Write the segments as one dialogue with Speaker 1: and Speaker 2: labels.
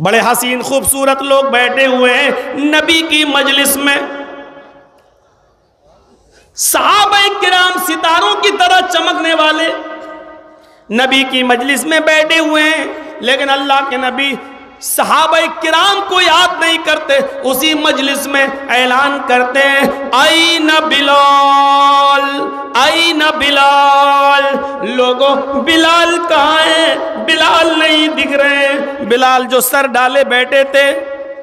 Speaker 1: بڑے حسین خوبصورت لوگ بیٹھے ہوئے ہیں نبی کی مجلس میں، صحابہ کرام ستاروں کی طرح چمکنے والے نبی کی مجلس میں بیٹھے ہوئے ہیں، لیکن اللہ کے نبی صحابہ کرام کو یاد نہیں کرتے، اسی مجلس میں اعلان کرتے ہیں آئین بلال، آئین بلال، لوگوں بلال کہاں ہیں؟ بلال نہیں دکھ رہے ہیں۔ بلال جو سر ڈالے بیٹھے تھے،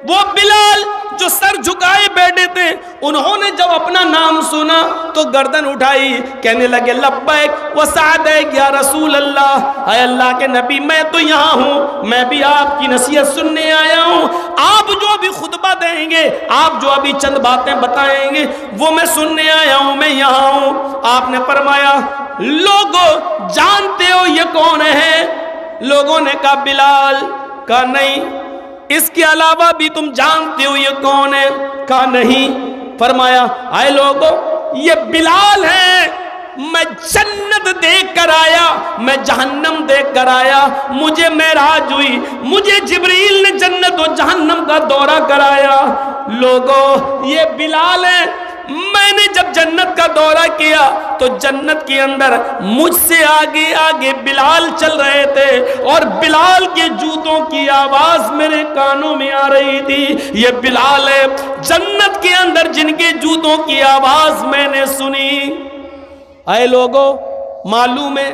Speaker 1: وہ بلال جو سر جھکائے بیٹھے تھے، انہوں نے جب اپنا نام سنا تو گردن اٹھائی، کہنے لگے لبیک و سعدیک یا رسول اللہ، اے اللہ کے نبی میں تو یہاں ہوں، میں بھی آپ کی نصیحت سننے آیا ہوں، آپ جو ابھی خطبہ دیں گے، آپ جو ابھی چند باتیں بتائیں گے وہ میں سننے آیا ہوں، میں یہاں ہوں۔ آپ نے فرمایا لوگوں جانتے ہو یہ کون ہے؟ لوگوں نے کہا بلال، کہا نہیں، اس کے علاوہ بھی تم جانتے ہو یہ کون ہے؟ کہا نہیں۔ فرمایا اے لوگوں یہ بلال ہے، میں جنت دیکھ کر آیا، میں جہنم دیکھ کر آیا، مجھے معراج ہوئی، مجھے جبریل نے جنت و جہنم کا دورہ کرایا۔ لوگوں یہ بلال ہے، میں نے جب جنت کا دورہ کیا تو جنت کے اندر مجھ سے آگے آگے بلال چل رہے تھے، اور بلال کے جوتوں کی آواز میرے کانوں میں آ رہی تھی۔ یہ بلال ہے جنت کے اندر جن کے جوتوں کی آواز میں نے سنی۔ اے لوگوں معلوم ہے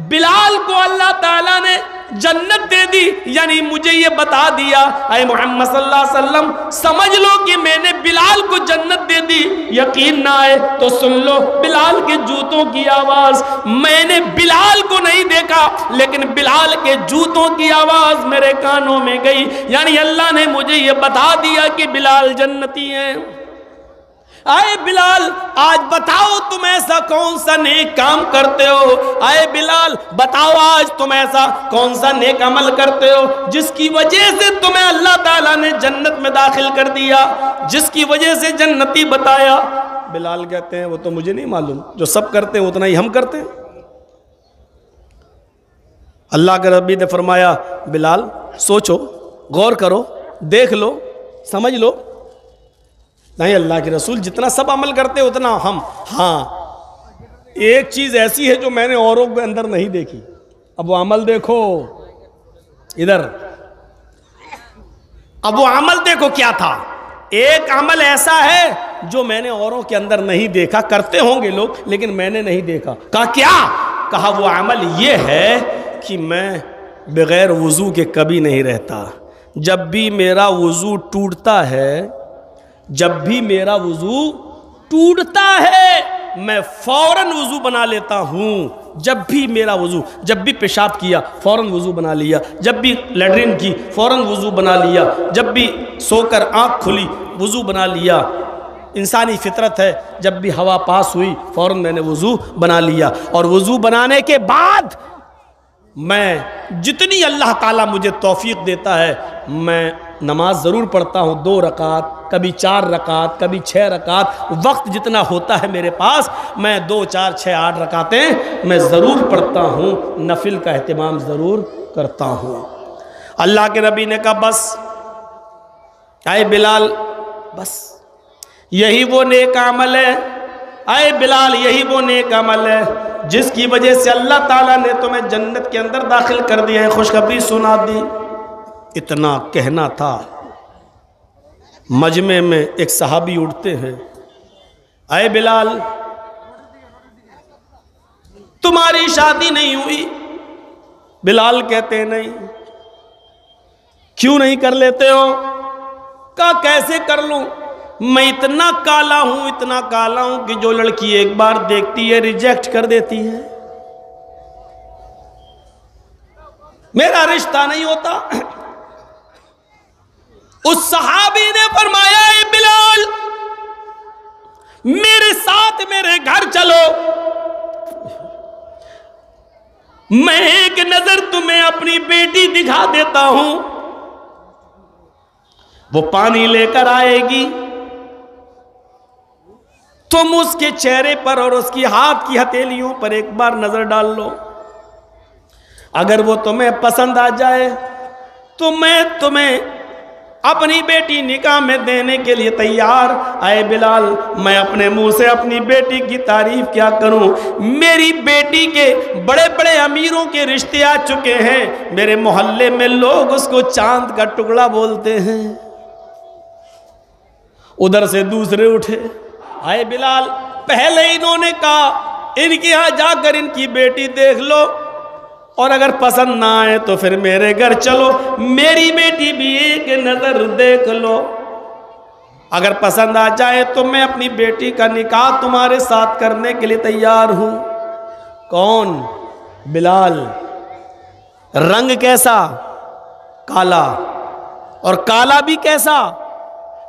Speaker 1: بلال کو اللہ تعالیٰ نے جنت دے دی، یعنی مجھے یہ بتا دیا اے محمد صلی اللہ علیہ وسلم سمجھ لو کہ میں نے بلال کو جنت دے دی۔ یقین نہ آئے تو سن لو بلال کے جوتوں کی آواز، میں نے بلال کو نہیں دیکھا لیکن بلال کے جوتوں کی آواز میرے کانوں میں گئی، یعنی اللہ نے مجھے یہ بتا دیا کہ بلال جنتی ہیں۔ اے بلال آج بتاؤ تم ایسا کون سا نیک کام کرتے ہو؟ اے بلال بتاؤ آج تم ایسا کون سا نیک عمل کرتے ہو جس کی وجہ سے تمہیں اللہ تعالیٰ نے جنت میں داخل کر دیا، جس کی وجہ سے جنتی بتایا؟ بلال کہتے ہیں وہ تو مجھے نہیں معلوم، جو سب کرتے ہیں اتنا ہی ہم کرتے ہیں۔ اللہ کے ربی نے فرمایا بلال سوچو، غور کرو، دیکھ لو، سمجھ لو۔ نہیں اللہ کے رسول جتنا سب عمل کرتے اتنا ہم، ہاں ایک چیز ایسی ہے جو میں نے اوروں کے اندر نہیں دیکھی۔ اب وہ عمل دیکھو ادھر، اب وہ عمل دیکھو کیا تھا۔ ایک عمل ایسا ہے جو میں نے اوروں کے اندر نہیں دیکھا، کرتے ہوں گے لوگ لیکن میں نے نہیں دیکھا۔ کہا کیا؟ کہا وہ عمل یہ ہے کہ میں بغیر وضو کے کبھی نہیں رہتا، جب بھی میرا وضو ٹوٹتا ہے، جب بھی میرا وضو ٹوٹتا ہے میں فوراً وضو بنا لیتا ہوں۔ جب بھی میرا وضو، جب بھی پیشاب کیا فوراً وضو بنا لیا، جب بھی لیٹرین کی فوراً وضو بنا لیا، جب بھی سو کر آنکھ کھلی وضو بنا لیا۔ انسانی فطرت ہے، جب بھی ہوا پاس ہوئی فوراً میں نے وضو بنا لیا، اور وضو بنانے کے بعد میں جتنی اللہ تعالیٰ مجھے توفیق دیتا ہے میں نماز ضرور پڑھتا ہوں، 2 رکعت، کبھی 4 رکعت، کبھی 6 رکعت، وقت جتنا ہوتا ہے میرے پاس میں 2 4 6 8 رکعتیں میں ضرور پڑھتا ہوں، نفل کا اہتمام ضرور کرتا ہوں۔ اللہ کے نبی نے کہا بس اے بلال، بس یہی وہ نیک عمل ہے، اے بلال یہی وہ نیک عمل ہے جس کی وجہ سے اللہ تعالیٰ نے تمہیں جنت کے اندر داخل کر دیا ہے، خوشخبری سنا دی۔ اتنا کہنا تھا، مجمع میں ایک صحابی اٹھتے ہیں، اے بلال تمہاری شادی نہیں ہوئی؟ بلال کہتے ہیں نہیں۔ کیوں نہیں کر لیتے ہو؟ کہا کیسے کر لوں، میں اتنا کالا ہوں، اتنا کالا ہوں کہ جو لڑکی ایک بار دیکھتی ہے ریجیکٹ کر دیتی ہے، میرا رشتہ نہیں ہوتا۔ اس صحابی نے فرمایا اے بلال میرے ساتھ میرے گھر چلو، میں ایک نظر تمہیں اپنی بیٹی دکھا دیتا ہوں۔ وہ پانی لے کر آئے گی، تم اس کے چہرے پر اور اس کی ہاتھ کی ہتھیلیوں پر ایک بار نظر ڈال لو، اگر وہ تمہیں پسند آ جائے تو میں تمہیں اپنی بیٹی نکاح میں دینے کے لیے تیار. اے بلال میں اپنے منہ سے اپنی بیٹی کی تعریف کیا کروں؟ میری بیٹی کے بڑے بڑے امیروں کے رشتے آ چکے ہیں. میرے محلے میں لوگ اس کو چاند کا ٹکڑا بولتے ہیں. ادھر سے دوسرے اٹھے. اے بلال پہلے انہوں نے کہا ان کے ہاں جا کر ان کی بیٹی دیکھ لو اور اگر پسند نہ آئے تو پھر میرے گھر چلو, میری بیٹی بھی ایک نظر دیکھ لو, اگر پسند آ جائے تو میں اپنی بیٹی کا نکاح تمہارے ساتھ کرنے کے لیے تیار ہوں. کون؟ بلال. رنگ کیسا؟ کالا. اور کالا بھی کیسا؟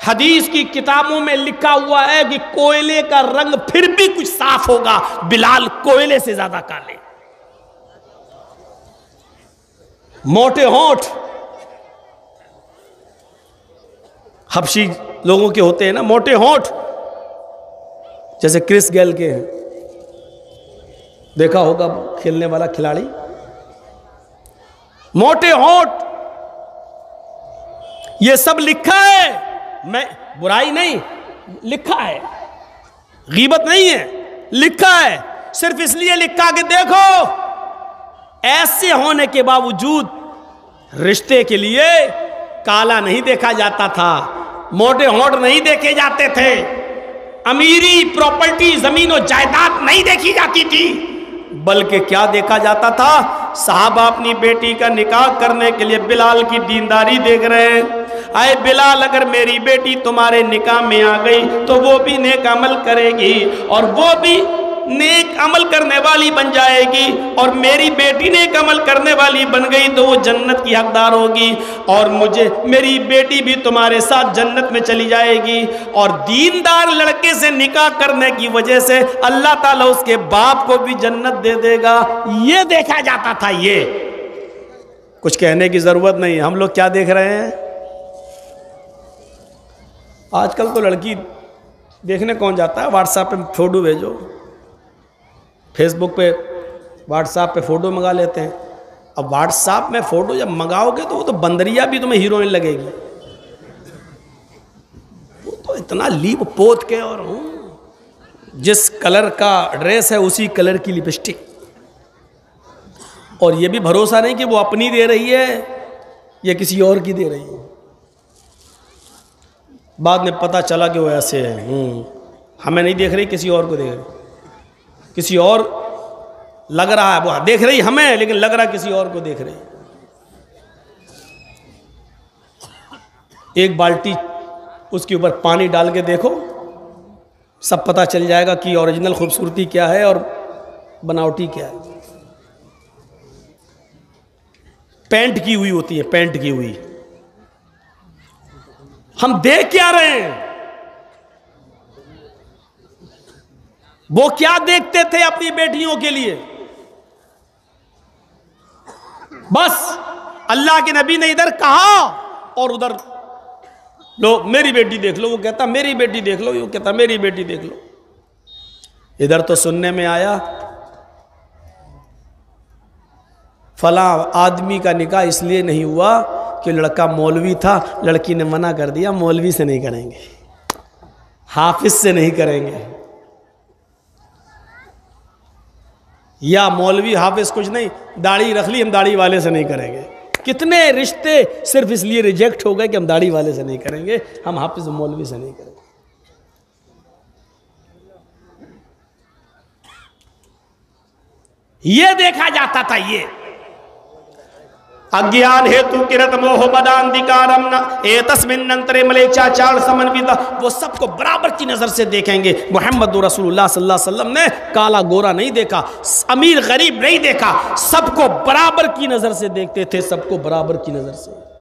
Speaker 1: حدیث کی کتابوں میں لکھا ہوا ہے کہ کوئلے کا رنگ پھر بھی کچھ صاف ہوگا, بلال کوئلے سے زیادہ کالے. موٹے ہونٹ حبشی لوگوں کے ہوتے ہیں نا, موٹے ہونٹ, جیسے کرس گیل کے ہیں, دیکھا ہوگا کھیلنے والا کھلاڑی, موٹے ہونٹ. یہ سب لکھا ہے, میں برائی نہیں, لکھا ہے, غیبت نہیں ہے, لکھا ہے. صرف اس لیے لکھا کہ دیکھو ایسے ہونے کے باوجود رشتے کے لیے کالا نہیں دیکھا جاتا تھا, موٹے ہونٹ نہیں دیکھے جاتے تھے, امیری پراپرٹی زمین و جائیداد نہیں دیکھی جاتی تھی, بلکہ کیا دیکھا جاتا تھا؟ صحابہ اپنی بیٹی کا نکاح کرنے کے لیے بلال کی دینداری دیکھ رہے ہیں. اے بلال اگر میری بیٹی تمہارے نکاح میں آ گئی تو وہ بھی نیک عمل کرے گی اور وہ بھی نیک عمل کرنے والی بن جائے گی, اور میری بیٹی نیک عمل کرنے والی بن گئی تو وہ جنت کی حقدار ہوگی, اور میری بیٹی بھی تمہارے ساتھ جنت میں چلی جائے گی. اور دیندار لڑکے سے نکاح کرنے کی وجہ سے اللہ تعالیٰ اس کے باپ کو بھی جنت دے دے گا. یہ دیکھا جاتا تھا. یہ کچھ کہنے کی ضرورت نہیں. ہم لوگ کیا دیکھ رہے ہیں آج کل؟ تو لڑکی دیکھنے کون جاتا ہے؟ واٹس ایپ پہ فوٹو بھیجو, فیس بک پہ واٹس ایپ پہ فوٹو منگا لیتے ہیں. اب واٹس ایپ میں فوٹو جب منگاؤ گے تو وہ تو بندریا بھی تمہیں ہیروئن لگے گی, وہ تو اتنا لیپ پوت کے, اور جس کلر کا ڈریس ہے اسی کلر کی لپسٹک, اور یہ بھی بھروسہ نہیں کہ وہ اپنی دے رہی ہے یا کسی اور کی دے رہی ہے. بعد میں پتہ چلا کہ وہ ایسے ہے, ہمیں نہیں دیکھ رہی, کسی اور کو دیکھ رہی, کسی اور لگ رہا ہے, وہ دیکھ رہی ہمیں لیکن لگ رہا کسی اور کو دیکھ رہی. ایک بالٹی اس کے اوپر پانی ڈال کے دیکھو, سب پتہ چل جائے گا کہ اوریجنل خوبصورتی کیا ہے اور بناوٹی کیا ہے. پینٹ کی ہوئی ہوتی ہے, پینٹ کی ہوئی. ہم دیکھ کیا رہے ہیں؟ وہ کیا دیکھتے تھے اپنی بیٹیوں کے لیے؟ بس اللہ کے نبی نے ادھر کہا اور ادھر لوگ میری بیٹی دیکھ لو, وہ کہتا میری بیٹی دیکھ لو, وہ کہتا میری بیٹی دیکھ لو. ادھر تو سننے میں آیا فلاں آدمی کا نکاح اس لیے نہیں ہوا کہ لڑکا مولوی تھا, لڑکی نے منع کر دیا, مولوی سے نہیں کریں گے, حافظ سے نہیں کریں گے, یا مولوی حافظ کچھ نہیں, داڑھی رکھ لی, ہم داڑھی والے سے نہیں کریں گے. کتنے رشتے صرف اس لیے ریجیکٹ ہو گئے کہ ہم داڑھی والے سے نہیں کریں گے, ہم حافظ مولوی سے نہیں کریں گے. یہ دیکھا جاتا تھا. یہ اگیان ہیتو کرت موہ بدان دکارم نہ اے تسمن ننترے ملیچا چار سمن بیتا, وہ سب کو برابر کی نظر سے دیکھیں گے. محمد رسول اللہ صلی اللہ علیہ وسلم نے کالا گورا نہیں دیکھا, امیر غریب نہیں دیکھا, سب کو برابر کی نظر سے دیکھتے تھے, سب کو برابر کی نظر سے.